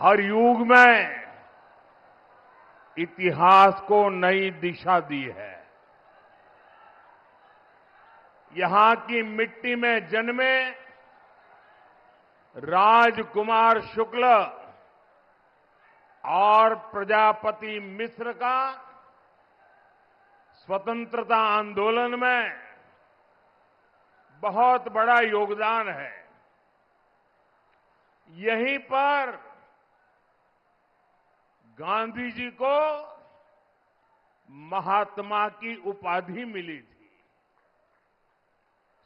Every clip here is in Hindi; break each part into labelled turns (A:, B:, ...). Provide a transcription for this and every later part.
A: हर युग में इतिहास को नई दिशा दी है। यहां की मिट्टी में जन्मे राजकुमार शुक्ल और प्रजापति मिश्र का स्वतंत्रता आंदोलन में बहुत बड़ा योगदान है। यहीं पर गांधी जी को महात्मा की उपाधि मिली थी।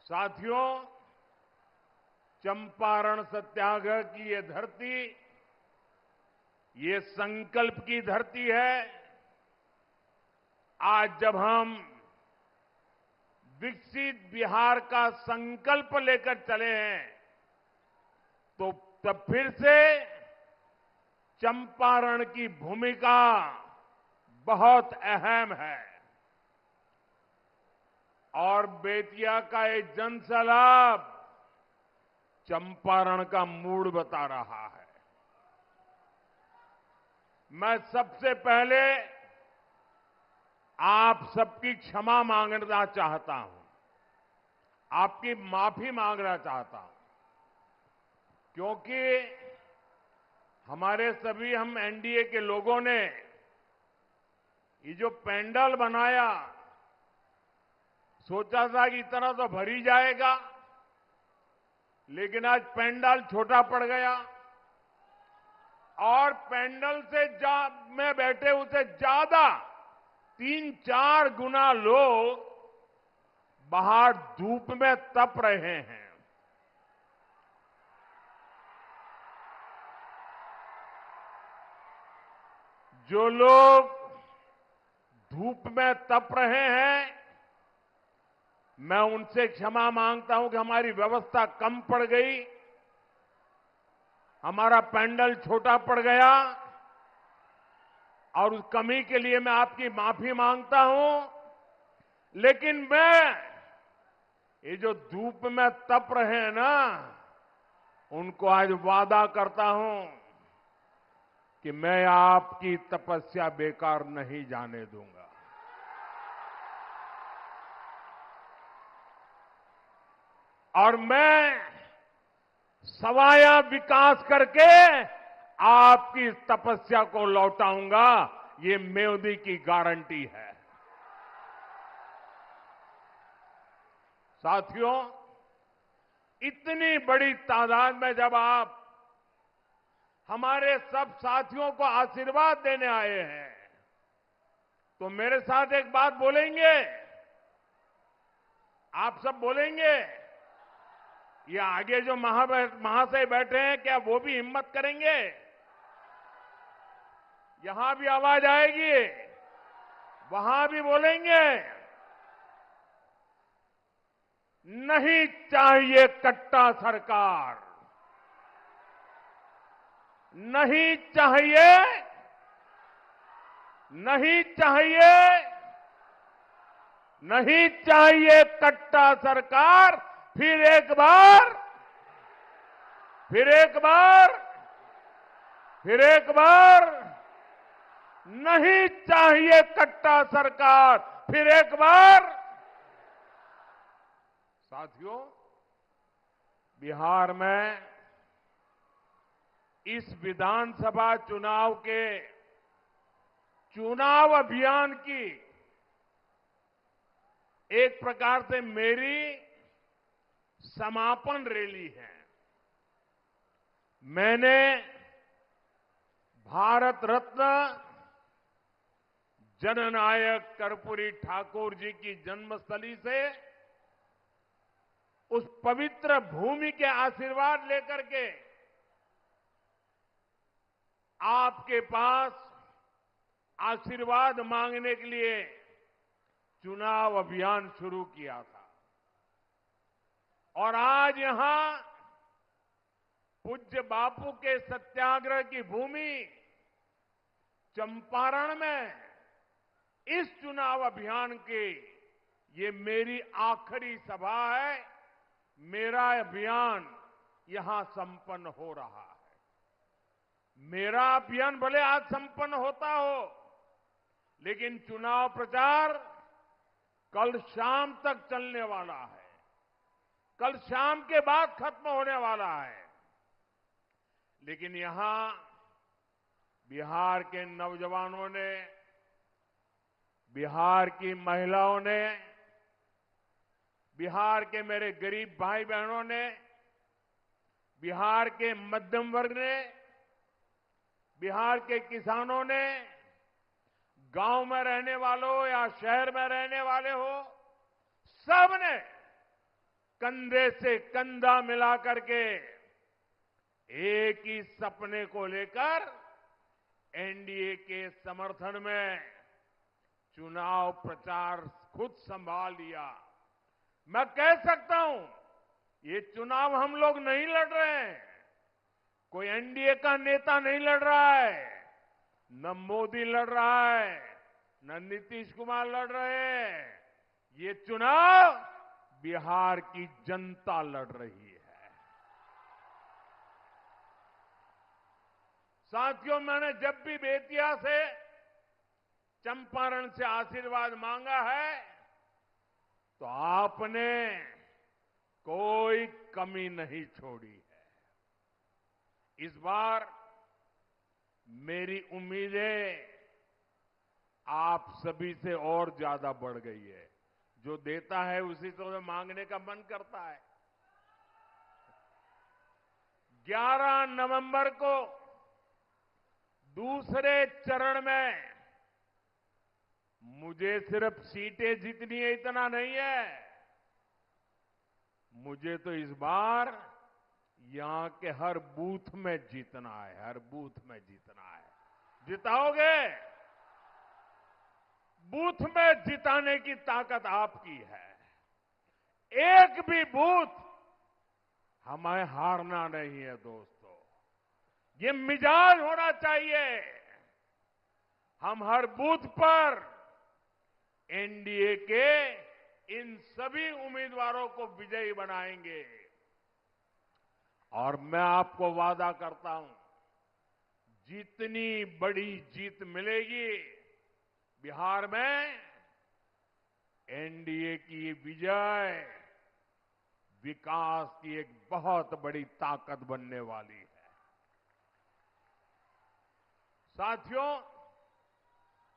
A: साथियों, चंपारण सत्याग्रह की ये धरती, ये संकल्प की धरती है। आज जब हम विकसित बिहार का संकल्प लेकर चले हैं, तो तब फिर से चंपारण की भूमिका बहुत अहम है। और बेतिया का ये जनसैलाब चंपारण का मूड बता रहा है। मैं सबसे पहले आप सबकी क्षमा मांगना चाहता हूं, आपकी माफी मांगना चाहता हूं, क्योंकि हम एनडीए के लोगों ने ये जो पेंडल बनाया, सोचा था कि इतना तो भर ही जाएगा, लेकिन आज पेंडल छोटा पड़ गया और पेंडल में बैठे उसे ज्यादा 3-4 गुना लोग बाहर धूप में तप रहे हैं। जो लोग धूप में तप रहे हैं, मैं उनसे क्षमा मांगता हूं कि हमारी व्यवस्था कम पड़ गई, हमारा पेंडल छोटा पड़ गया और उस कमी के लिए मैं आपकी माफी मांगता हूं। लेकिन मैं ये जो धूप में तप रहे हैं ना, उनको आज वादा करता हूं कि मैं आपकी तपस्या बेकार नहीं जाने दूंगा। और मैं सवाया विकास करके आपकी तपस्या को लौटाऊंगा, ये मोदी की गारंटी है। साथियों, इतनी बड़ी तादाद में जब आप हमारे सब साथियों को आशीर्वाद देने आए हैं, तो मेरे साथ एक बात बोलेंगे? आप सब बोलेंगे? ये आगे जो महाशय बैठे हैं, क्या वो भी हिम्मत करेंगे? यहां भी आवाज आएगी, वहां भी बोलेंगे? नहीं चाहिए कट्टा सरकार, नहीं चाहिए, नहीं चाहिए, नहीं चाहिए कट्टा सरकार। फिर एक बार, फिर एक बार, फिर एक बार, नहीं चाहिए कट्टा सरकार। फिर एक बार। साथियों, बिहार में इस विधानसभा चुनाव के चुनाव अभियान की एक प्रकार से मेरी समापन रैली है। मैंने भारत रत्न जननायक कर्पूरी ठाकुर जी की जन्मस्थली से उस पवित्र भूमि के आशीर्वाद लेकर के आपके पास आशीर्वाद मांगने के लिए चुनाव अभियान शुरू किया था। और आज यहां पूज्य बापू के सत्याग्रह की भूमि चंपारण में इस चुनाव अभियान की ये मेरी आखिरी सभा है। मेरा अभियान यहां संपन्न हो रहा है। मेरा अभियान भले आज संपन्न होता हो, लेकिन चुनाव प्रचार कल शाम तक चलने वाला है। कल शाम के बाद खत्म होने वाला है। लेकिन यहां बिहार के नौजवानों ने, बिहार की महिलाओं ने, बिहार के मेरे गरीब भाई बहनों ने, बिहार के मध्यम वर्ग ने, बिहार के किसानों ने, गांव में रहने वालों या शहर में रहने वाले हो, सबने कंधे से कंधा मिला करके एक ही सपने को लेकर एनडीए के समर्थन में चुनाव प्रचार खुद संभाल लिया। मैं कह सकता हूं, ये चुनाव हम लोग नहीं लड़ रहे हैं, कोई एनडीए का नेता नहीं लड़ रहा है, न मोदी लड़ रहा है, न नीतीश कुमार लड़ रहे हैं। ये चुनाव बिहार की जनता लड़ रही है। साथियों, मैंने जब भी बेतिया से, चंपारण से आशीर्वाद मांगा है, तो आपने कोई कमी नहीं छोड़ी है। इस बार मेरी उम्मीदें आप सभी से और ज्यादा बढ़ गई है। जो देता है उसी से मांगने का मन करता है। 11 नवंबर को दूसरे चरण में मुझे सिर्फ सीटें जीतनी है इतना नहीं है, मुझे तो इस बार यहां के हर बूथ में जीतना है, हर बूथ में जीतना है। जिताओगे? बूथ में जिताने की ताकत आपकी है। एक भी बूथ हमें हारना नहीं है दोस्तों। ये मिजाज होना चाहिए। हम हर बूथ पर एनडीए के इन सभी उम्मीदवारों को विजयी बनाएंगे। और मैं आपको वादा करता हूं, जितनी बड़ी जीत मिलेगी बिहार में, एनडीए की विजय विकास की एक बहुत बड़ी ताकत बनने वाली है। साथियों,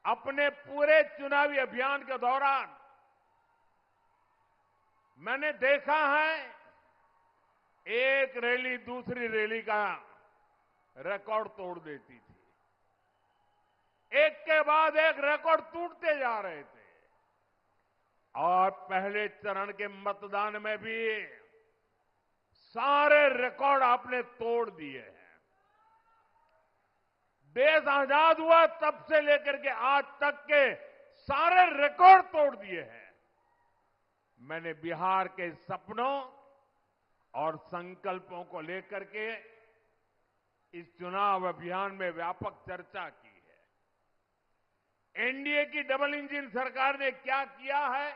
A: अपने पूरे चुनावी अभियान के दौरान मैंने देखा है, एक रैली दूसरी रैली का रिकॉर्ड तोड़ देती थी। एक के बाद एक रिकॉर्ड टूटते जा रहे थे। और पहले चरण के मतदान में भी सारे रिकॉर्ड आपने तोड़ दिए हैं। देश आजाद हुआ तब से लेकर के आज तक के सारे रिकॉर्ड तोड़ दिए हैं। मैंने बिहार के सपनों और संकल्पों को लेकर के इस चुनाव अभियान में व्यापक चर्चा की है। एनडीए की डबल इंजन सरकार ने क्या किया है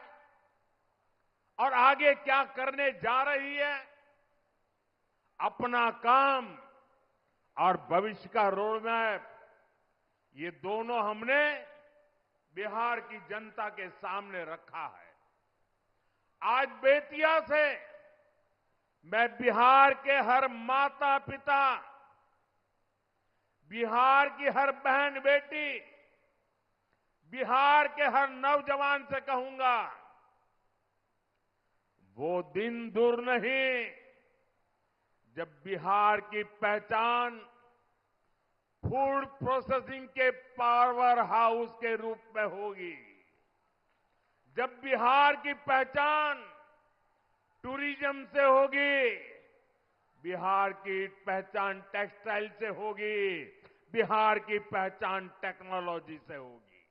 A: और आगे क्या करने जा रही है, अपना काम और भविष्य का रोड मैप, ये दोनों हमने बिहार की जनता के सामने रखा है। आज बेतिया से मैं बिहार के हर माता पिता, बिहार की हर बहन बेटी, बिहार के हर नौजवान से कहूंगा, वो दिन दूर नहीं जब बिहार की पहचान फूड प्रोसेसिंग के पावर हाउस के रूप में होगी, जब बिहार की पहचान टूरिज्म से होगी, बिहार की पहचान टेक्सटाइल से होगी, बिहार की पहचान टेक्नोलॉजी से होगी।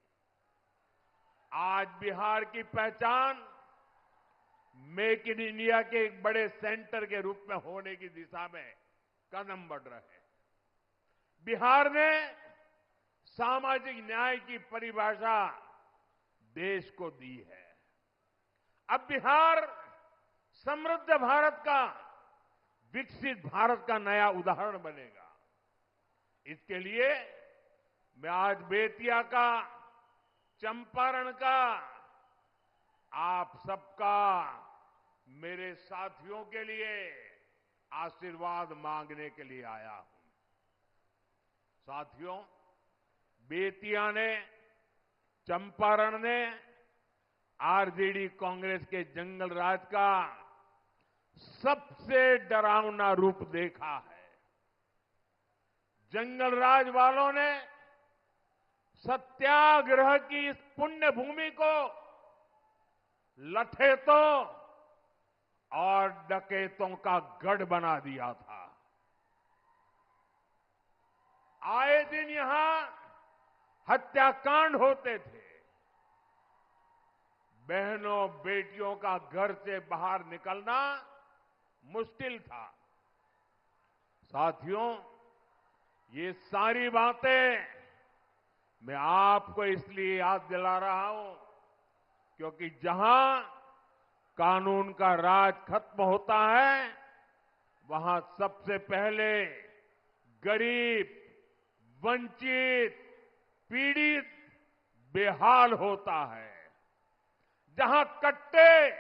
A: आज बिहार की पहचान मेक इन इंडिया के एक बड़े सेंटर के रूप में होने की दिशा में कदम बढ़ रहे हैं। बिहार ने सामाजिक न्याय की परिभाषा देश को दी है। अब बिहार समृद्ध भारत का, विकसित भारत का नया उदाहरण बनेगा। इसके लिए मैं आज बेतिया का, चंपारण का, आप सबका, मेरे साथियों के लिए आशीर्वाद मांगने के लिए आया हूं। साथियों, बेतिया ने, चंपारण ने आरजेडी कांग्रेस के जंगल राज का सबसे डरावना रूप देखा है। जंगल राज वालों ने सत्याग्रह की इस पुण्य भूमि को लठेतों और डकैतों का गढ़ बना दिया था। आए दिन यहां हत्याकांड होते थे। बहनों बेटियों का घर से बाहर निकलना मुश्किल था। साथियों, ये सारी बातें मैं आपको इसलिए याद दिला रहा हूं क्योंकि जहां कानून का राज खत्म होता है, वहां सबसे पहले गरीब, वंचित, पीड़ित बेहाल होता है। जहां कट्टे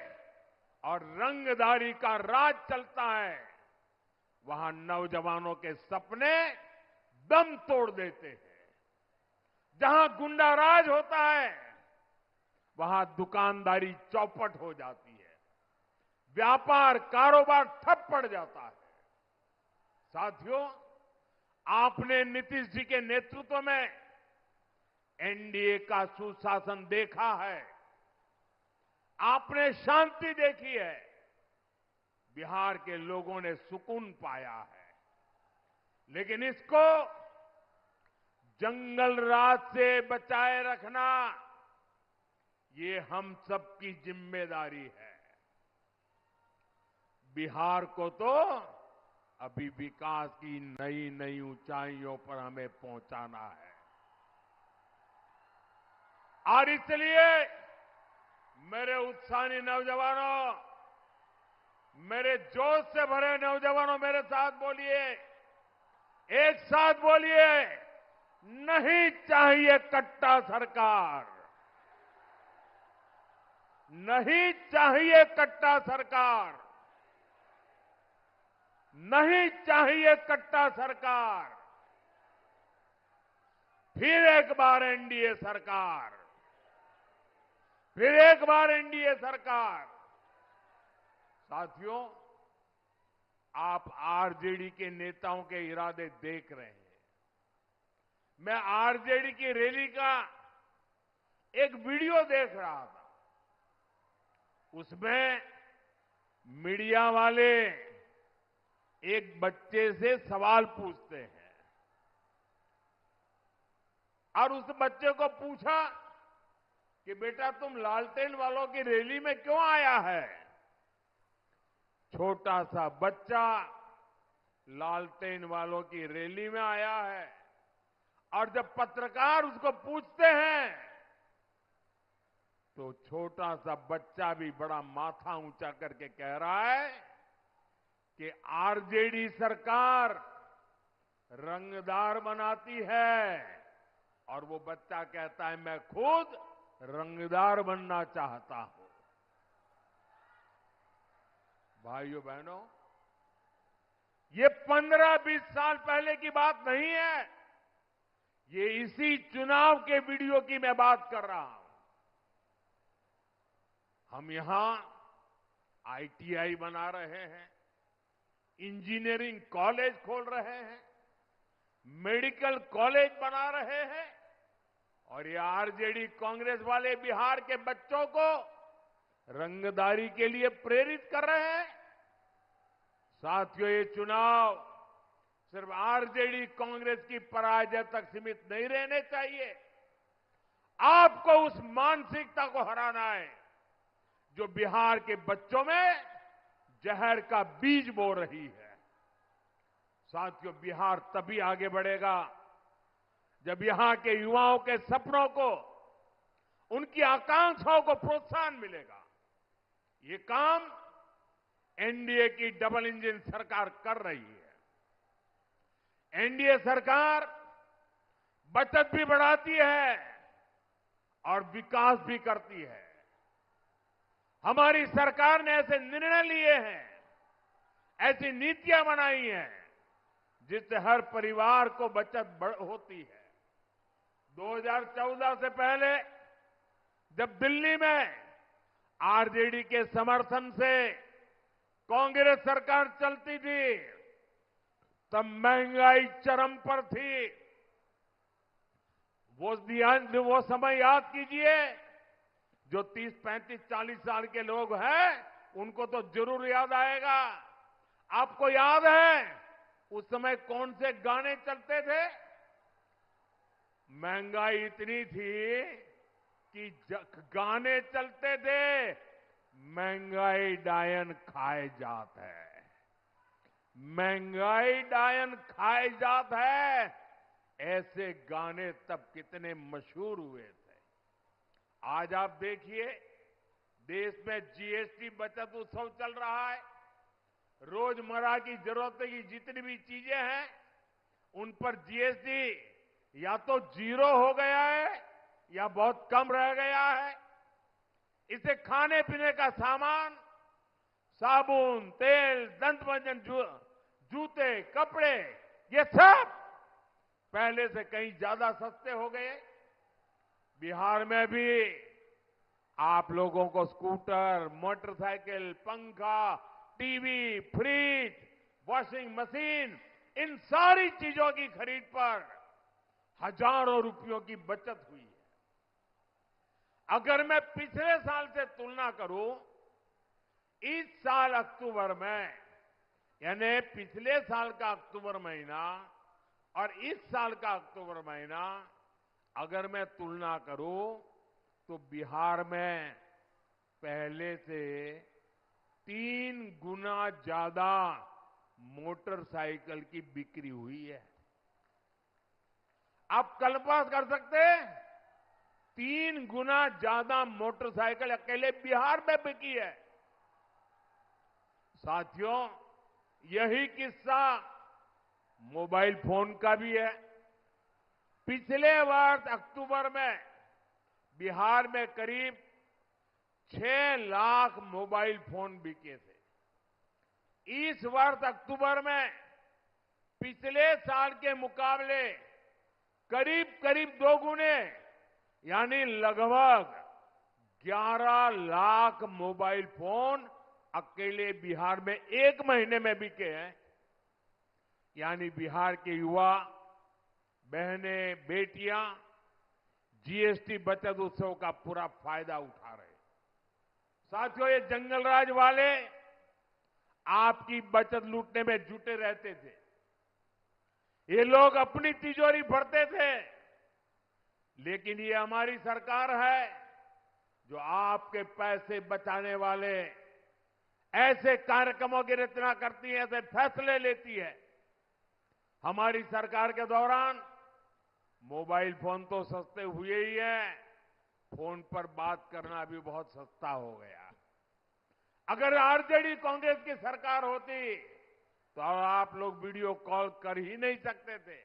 A: और रंगदारी का राज चलता है, वहां नौजवानों के सपने दम तोड़ देते हैं। जहां गुंडा राज होता है, वहां दुकानदारी चौपट हो जाती है, व्यापार कारोबार ठप पड़ जाता है। साथियों, आपने नीतीश जी के नेतृत्व में एनडीए का सुशासन देखा है, आपने शांति देखी है, बिहार के लोगों ने सुकून पाया है। लेकिन इसको जंगल राज से बचाए रखना, ये हम सबकी जिम्मेदारी है। बिहार को तो अभी विकास की नई नई ऊंचाइयों पर हमें पहुंचाना है। और इसलिए मेरे उत्साही नौजवानों, मेरे जोश से भरे नौजवानों, मेरे साथ बोलिए, एक साथ बोलिए, नहीं चाहिए कट्टा सरकार, नहीं चाहिए कट्टा सरकार, नहीं चाहिए कट्टा सरकार। फिर एक बार एनडीए सरकार, फिर एक बार एनडीए सरकार। साथियों, आप आरजेडी के नेताओं के इरादे देख रहे हैं। मैं आरजेडी की रैली का एक वीडियो देख रहा था। उसमें मीडिया वाले एक बच्चे से सवाल पूछते हैं और उस बच्चे को पूछा कि बेटा तुम लालटेन वालों की रैली में क्यों आया है? छोटा सा बच्चा लालटेन वालों की रैली में आया है और जब पत्रकार उसको पूछते हैं तो छोटा सा बच्चा भी बड़ा माथा ऊंचा करके कह रहा है कि आरजेडी सरकार रंगदार बनाती है। और वो बच्चा कहता है मैं खुद रंगदार बनना चाहता हूं। भाइयों बहनों, ये 15-20 साल पहले की बात नहीं है, ये इसी चुनाव के वीडियो की मैं बात कर रहा हूं। हम यहां आईटीआई बना रहे हैं, इंजीनियरिंग कॉलेज खोल रहे हैं, मेडिकल कॉलेज बना रहे हैं और ये आरजेडी कांग्रेस वाले बिहार के बच्चों को रंगदारी के लिए प्रेरित कर रहे हैं। साथियों, ये चुनाव सिर्फ आरजेडी कांग्रेस की पराजय तक सीमित नहीं रहने चाहिए। आपको उस मानसिकता को हराना है जो बिहार के बच्चों में जहर का बीज बो रही है। साथियों, बिहार तभी आगे बढ़ेगा जब यहां के युवाओं के सपनों को, उनकी आकांक्षाओं को प्रोत्साहन मिलेगा। ये काम एनडीए की डबल इंजन सरकार कर रही है। एनडीए सरकार बचत भी बढ़ाती है और विकास भी करती है। हमारी सरकार ने ऐसे निर्णय लिए हैं, ऐसी नीतियां बनाई हैं, जिससे हर परिवार को बचत होती है। 2014 से पहले जब दिल्ली में आरजेडी के समर्थन से कांग्रेस सरकार चलती थी, तब महंगाई चरम पर थी। वो समय याद कीजिए। जो 30, 35, 40 साल के लोग हैं, उनको तो जरूर याद आएगा। आपको याद है उस समय कौन से गाने चलते थे? महंगाई इतनी थी कि गाने चलते थे, महंगाई डायन खाए जात है, महंगाई डायन खाए जात है। ऐसे गाने तब कितने मशहूर हुए थे। आज आप देखिए, देश में जीएसटी बचत उत्सव चल रहा है। रोजमर्रा की जरूरत की जितनी भी चीजें हैं, उन पर जीएसटी या तो जीरो हो गया है या बहुत कम रह गया है। इसे खाने पीने का सामान, साबुन, तेल, दंतमंजन, जूते, कपड़े, ये सब पहले से कहीं ज्यादा सस्ते हो गए। बिहार में भी आप लोगों को स्कूटर, मोटरसाइकिल, पंखा, टीवी, फ्रिज, वॉशिंग मशीन, इन सारी चीजों की खरीद पर हजारों रुपयों की बचत हुई है। अगर मैं पिछले साल से तुलना करूं, इस साल अक्टूबर में, यानी पिछले साल का अक्टूबर महीना और इस साल का अक्टूबर महीना अगर मैं तुलना करूं, तो बिहार में पहले से 3 गुना ज्यादा मोटरसाइकिल की बिक्री हुई है। आप कल्पना कर सकते हैं? 3 गुना ज्यादा मोटरसाइकिल अकेले बिहार में बिकी है। साथियों, यही किस्सा मोबाइल फोन का भी है। पिछले वर्ष अक्टूबर में बिहार में करीब 6 लाख मोबाइल फोन बिके थे। इस वर्ष अक्टूबर में पिछले साल के मुकाबले करीब करीब 2 गुने, यानी लगभग 11 लाख मोबाइल फोन अकेले बिहार में एक महीने में बिके हैं। यानी बिहार के युवा, बहनें, बेटियां जीएसटी बचत उत्सव का पूरा फायदा उठा रहे हैं। साथियों, ये जंगलराज वाले आपकी बचत लूटने में जुटे रहते थे। ये लोग अपनी तिजोरी भरते थे, लेकिन ये हमारी सरकार है जो आपके पैसे बचाने वाले ऐसे कार्यक्रमों की रचना करती है, ऐसे फैसले लेती है। हमारी सरकार के दौरान मोबाइल फोन तो सस्ते हुए ही हैं, फोन पर बात करना भी बहुत सस्ता हो गया। अगर आरजेडी कांग्रेस की सरकार होती तो आप लोग वीडियो कॉल कर ही नहीं सकते थे,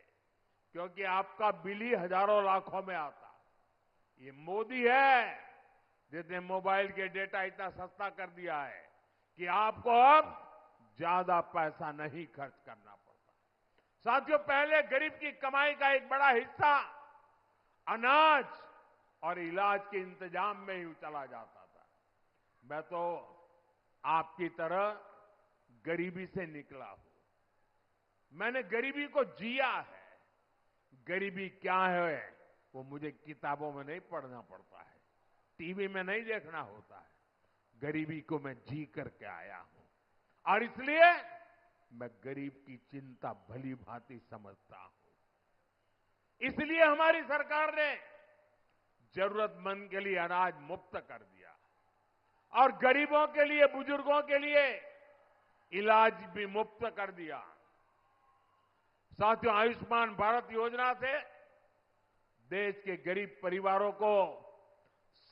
A: क्योंकि आपका बिल ही हजारों लाखों में आता। ये मोदी है जिसने मोबाइल के डेटा इतना सस्ता कर दिया है कि आपको अब ज्यादा पैसा नहीं खर्च करना पड़ता। साथियों, पहले गरीब की कमाई का एक बड़ा हिस्सा अनाज और इलाज के इंतजाम में ही चला जाता था। मैं तो आपकी तरह गरीबी से निकला हूं। मैंने गरीबी को जिया है। गरीबी क्या है वो मुझे किताबों में नहीं पढ़ना पड़ता है, टीवी में नहीं देखना होता है। गरीबी को मैं जी करके आया हूं और इसलिए मैं गरीब की चिंता भली भांति समझता हूं। इसलिए हमारी सरकार ने जरूरतमंद के लिए अनाज मुफ्त कर दिया और गरीबों के लिए, बुजुर्गों के लिए इलाज भी मुफ्त कर दिया। साथियों, आयुष्मान भारत योजना से देश के गरीब परिवारों को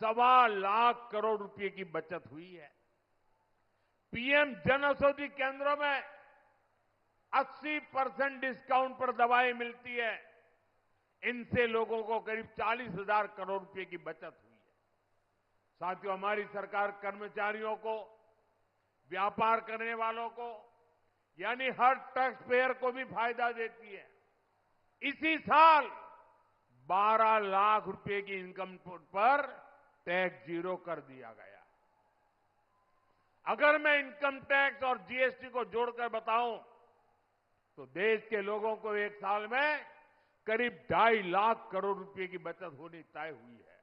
A: 1.25 लाख करोड़ रुपए की बचत हुई है। पीएम जन औषधि केंद्रों में 80% डिस्काउंट पर दवाएं मिलती है। इनसे लोगों को करीब 40,000 करोड़ रुपए की बचत हुई है। साथियों, हमारी सरकार कर्मचारियों को, व्यापार करने वालों को, यानी हर टैक्स पेयर को भी फायदा देती है। इसी साल 12 लाख रुपए की इनकम पर टैक्स जीरो कर दिया गया। अगर मैं इनकम टैक्स और जीएसटी को जोड़कर बताऊं तो देश के लोगों को एक साल में करीब 2.5 लाख करोड़ रुपए की बचत होनी तय हुई है।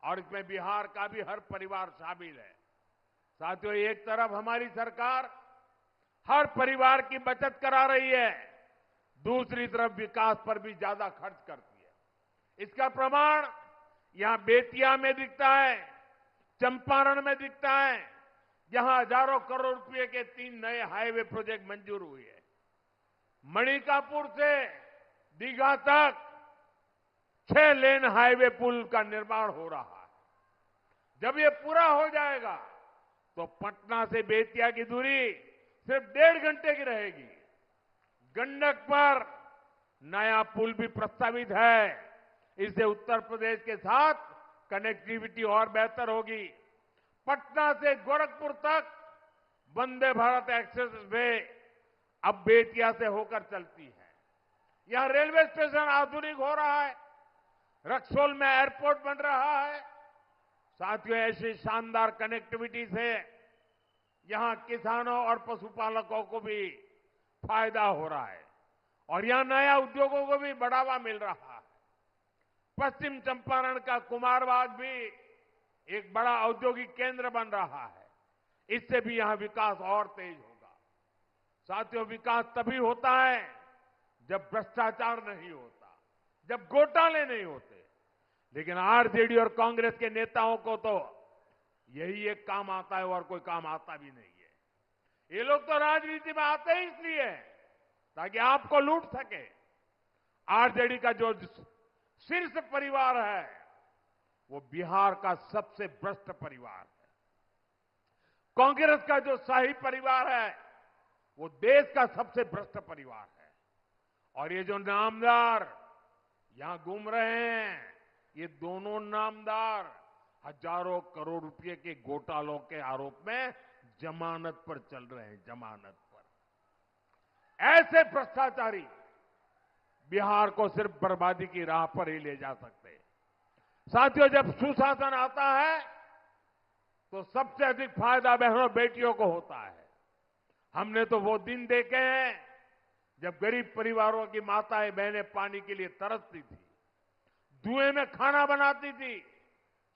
A: और इसमें बिहार का भी हर परिवार शामिल है। साथियों, एक तरफ हमारी सरकार हर परिवार की बचत करा रही है, दूसरी तरफ विकास पर भी ज्यादा खर्च करती है। इसका प्रमाण यहां बेतिया में दिखता है, चंपारण में दिखता है, जहां हजारों करोड़ रुपए के 3 नए हाईवे प्रोजेक्ट मंजूर हुए हैं। मणिकापुर से दीघा तक 6 लेन हाईवे पुल का निर्माण हो रहा है। जब ये पूरा हो जाएगा तो पटना से बेतिया की दूरी सिर्फ 1.5 घंटे की रहेगी। गंडक पर नया पुल भी प्रस्तावित है। इससे उत्तर प्रदेश के साथ कनेक्टिविटी और बेहतर होगी। पटना से गोरखपुर तक वंदे भारत एक्सप्रेस वे अब बेतिया से होकर चलती है। यहां रेलवे स्टेशन आधुनिक हो रहा है, रक्सौल में एयरपोर्ट बन रहा है। साथियों, ऐसी शानदार कनेक्टिविटी से यहां किसानों और पशुपालकों को भी फायदा हो रहा है और यहां नया उद्योगों को भी बढ़ावा मिल रहा है। पश्चिम चंपारण का कुमारबाग भी एक बड़ा औद्योगिक केंद्र बन रहा है। इससे भी यहां विकास और तेज होगा। साथियों, विकास तभी होता है जब भ्रष्टाचार नहीं होता, जब घोटाले नहीं होते। लेकिन आरजेडी और कांग्रेस के नेताओं को तो यही एक काम आता है और कोई काम आता भी नहीं है। ये लोग तो राजनीति में आते ही इसलिए ताकि आपको लूट सके। आरजेडी का जो शीर्ष परिवार है वो बिहार का सबसे भ्रष्ट परिवार है। कांग्रेस का जो शाही परिवार है वो देश का सबसे भ्रष्ट परिवार है। और ये जो नामदार यहां घूम रहे हैं, ये दोनों नामदार हजारों करोड़ रुपए के घोटालों के आरोप में जमानत पर चल रहे हैं। जमानत पर ऐसे भ्रष्टाचारी बिहार को सिर्फ बर्बादी की राह पर ही ले जा सकते हैं। साथियों, जब सुशासन आता है तो सबसे अधिक फायदा बहनों बेटियों को होता है। हमने तो वो दिन देखे हैं जब गरीब परिवारों की माताएं बहनें पानी के लिए तरसती थी, धुएं में खाना बनाती थी,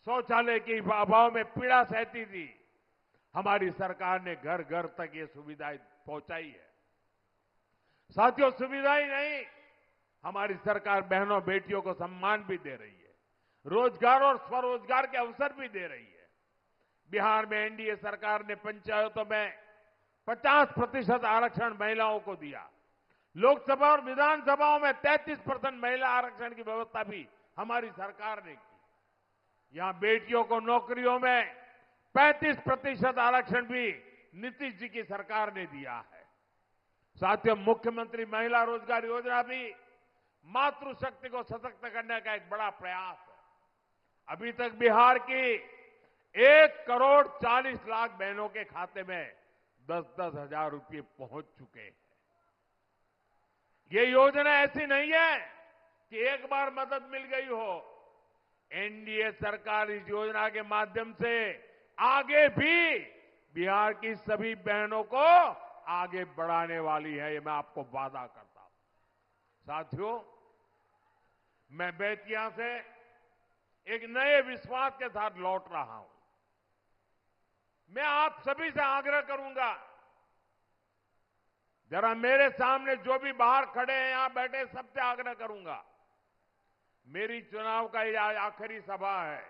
A: शौचालय के अभाव में पीड़ा सहती थी। हमारी सरकार ने घर घर तक ये सुविधाएं पहुंचाई है। साथियों, सुविधाएं नहीं, हमारी सरकार बहनों बेटियों को सम्मान भी दे रही है, रोजगार और स्वरोजगार के अवसर भी दे रही है। बिहार में एनडीए सरकार ने पंचायतों में 50% आरक्षण महिलाओं को दिया। लोकसभा और विधानसभाओं में 33% महिला आरक्षण की व्यवस्था भी हमारी सरकार ने की। यहां बेटियों को नौकरियों में 35% आरक्षण भी नीतीश जी की सरकार ने दिया है। साथियों, मुख्यमंत्री महिला रोजगार योजना भी मातृशक्ति को सशक्त करने का एक बड़ा प्रयास है। अभी तक बिहार की 1,40,00,000 बहनों के खाते में 10-10 हजार रुपये पहुंच चुके हैं। ये योजना ऐसी नहीं है कि एक बार मदद मिल गई हो। एनडीए सरकार इस योजना के माध्यम से आगे भी बिहार की सभी बहनों को आगे बढ़ाने वाली है। ये मैं आपको वादा करता हूं। साथियों, मैं बेतिया से एक नए विश्वास के साथ लौट रहा हूं। मैं आप सभी से आग्रह करूंगा, जरा मेरे सामने जो भी बाहर खड़े हैं, यहां बैठे, सबसे आग्रह करूंगा, मेरी चुनाव का यह आखिरी सभा है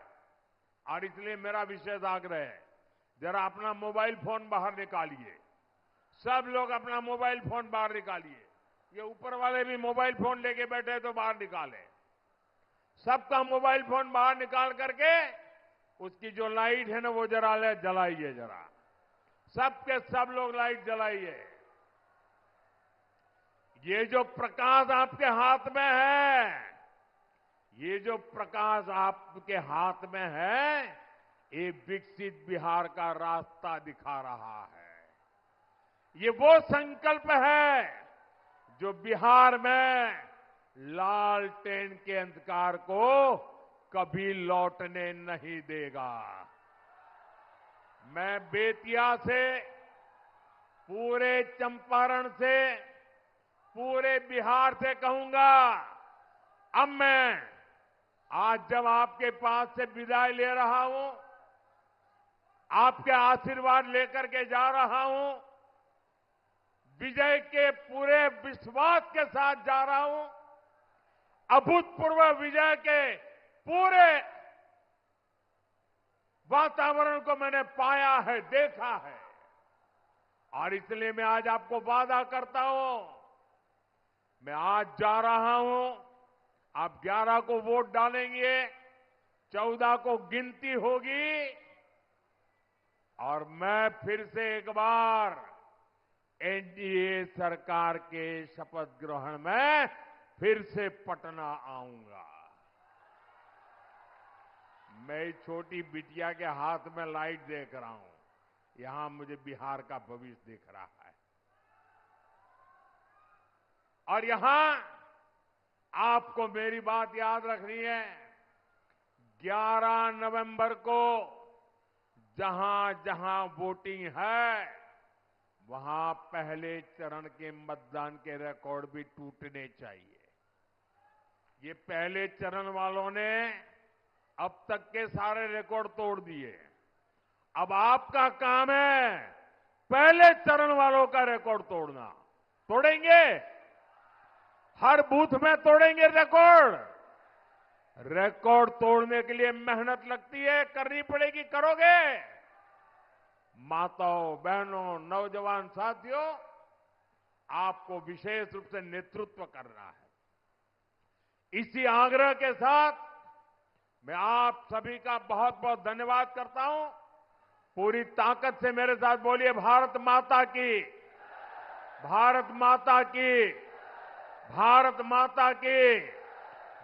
A: और इसलिए मेरा विशेष आग्रह है, जरा अपना मोबाइल फोन बाहर निकालिए। सब लोग अपना मोबाइल फोन बाहर निकालिए। ये ऊपर वाले भी मोबाइल फोन लेके बैठे तो बाहर निकालें। सबका मोबाइल फोन बाहर निकाल करके उसकी जो लाइट है ना वो जरा जलाइए। जरा सबके सब लोग लाइट जलाइए। ये जो प्रकाश आपके हाथ में है, ये जो प्रकाश आपके हाथ में है, ये विकसित बिहार का रास्ता दिखा रहा है। ये वो संकल्प है जो बिहार में लालटेन के अंधकार को कभी लौटने नहीं देगा। मैं बेतिया से, पूरे चंपारण से, पूरे बिहार से कहूंगा, अब मैं आज जब आपके पास से विदाई ले रहा हूं, आपके आशीर्वाद लेकर के जा रहा हूं, विजय के पूरे विश्वास के साथ जा रहा हूं, अभूतपूर्व विजय के पूरे वातावरण को मैंने पाया है, देखा है, और इसलिए मैं आज आपको वादा करता हूं, मैं आज जा रहा हूं, आप 11 को वोट डालेंगे, 14 को गिनती होगी, और मैं फिर से एक बार एनडीए सरकार के शपथ ग्रहण में फिर से पटना आऊंगा। मैं छोटी बिटिया के हाथ में लाइट देख रहा हूं, यहां मुझे बिहार का भविष्य दिख रहा है, और यहां आपको मेरी बात याद रखनी है। 11 नवंबर को जहां जहां वोटिंग है, वहां पहले चरण के मतदान के रिकॉर्ड भी टूटने चाहिए। ये पहले चरण वालों ने अब तक के सारे रिकॉर्ड तोड़ दिए। अब आपका काम है पहले चरण वालों का रिकॉर्ड तोड़ना। तोड़ेंगे? हर बूथ में तोड़ेंगे रिकॉर्ड। रिकॉर्ड तोड़ने के लिए मेहनत लगती है, करनी पड़ेगी, करोगे? माताओं, बहनों, नौजवान साथियों, आपको विशेष रूप से नेतृत्व करना है। इसी आग्रह के साथ मैं आप सभी का बहुत बहुत धन्यवाद करता हूं। पूरी ताकत से मेरे साथ बोलिए, भारत माता की, भारत माता की, भारत माता की,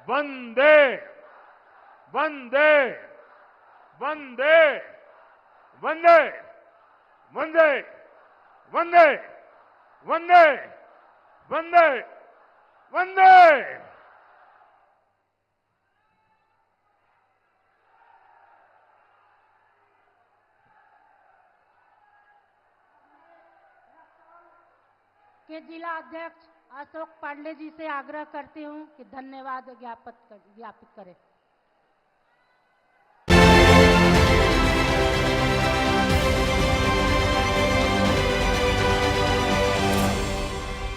A: वंदे वंदे वंदे वंदे वंदे वंदे वंदे वंदे वंदे।
B: के जिला अध्यक्ष अशोक पांडे जी से आग्रह करती हूं कि धन्यवाद ज्ञापित करें।